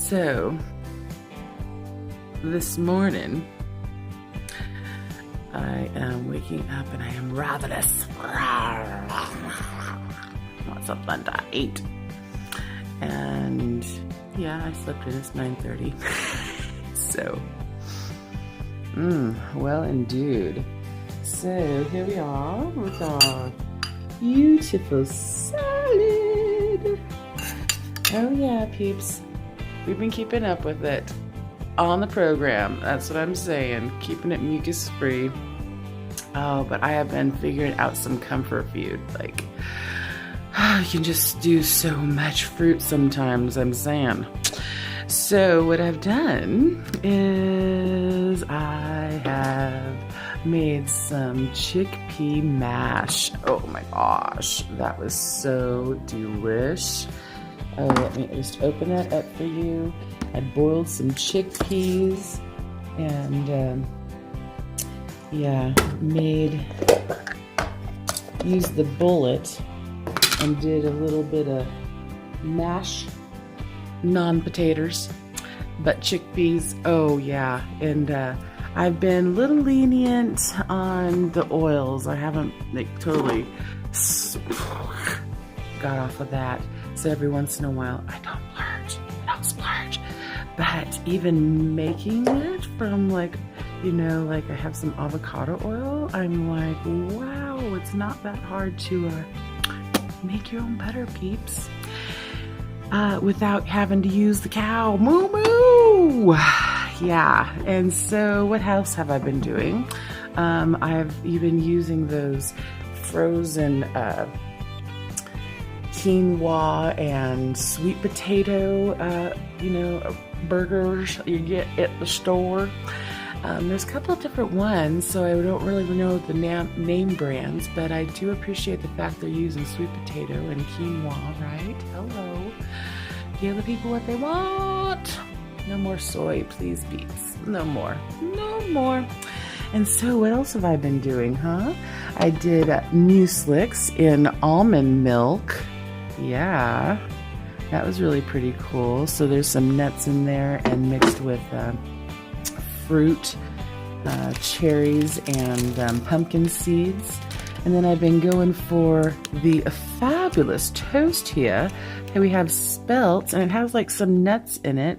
So this morning I am waking up and I am ravenous. I want something to eat. And yeah, I slept in. It's 9:30. So, well indeed. So here we are with our beautiful salad. Oh yeah, peeps. We've been keeping up with it on the program. That's what I'm saying. Keeping it mucus free. Oh, but I have been figuring out some comfort food. Like, you can just do so much fruit sometimes, I'm saying. So what I've done is I have made some chickpea mash. Oh my gosh, that was so delish. Oh, let me just open that up for you. I boiled some chickpeas and used the bullet and did a little bit of mash, non-potatoes, but chickpeas. Oh yeah, and I've been a little lenient on the oils. I haven't like totally got off of that. So every once in a while, I don't splurge. But even making it from like I have some avocado oil, I'm like, wow, it's not that hard to make your own butter, peeps. Without having to use the cow. Moo moo! Yeah, and so what else have I been doing? I've been using those frozen quinoa and sweet potato, burgers you get at the store. There's a couple of different ones, so I don't really know the name brands, but I do appreciate the fact they're using sweet potato and quinoa, right? Hello. Give the people what they want. No more soy, please, peeps. No more. And so what else have I been doing, huh? I did MucuslesS in almond milk. Yeah, that was really pretty cool. So there's some nuts in there and mixed with fruit, cherries, and pumpkin seeds. And then I've been going for the fabulous toast here. Okay, we have spelt, and it has like some nuts in it.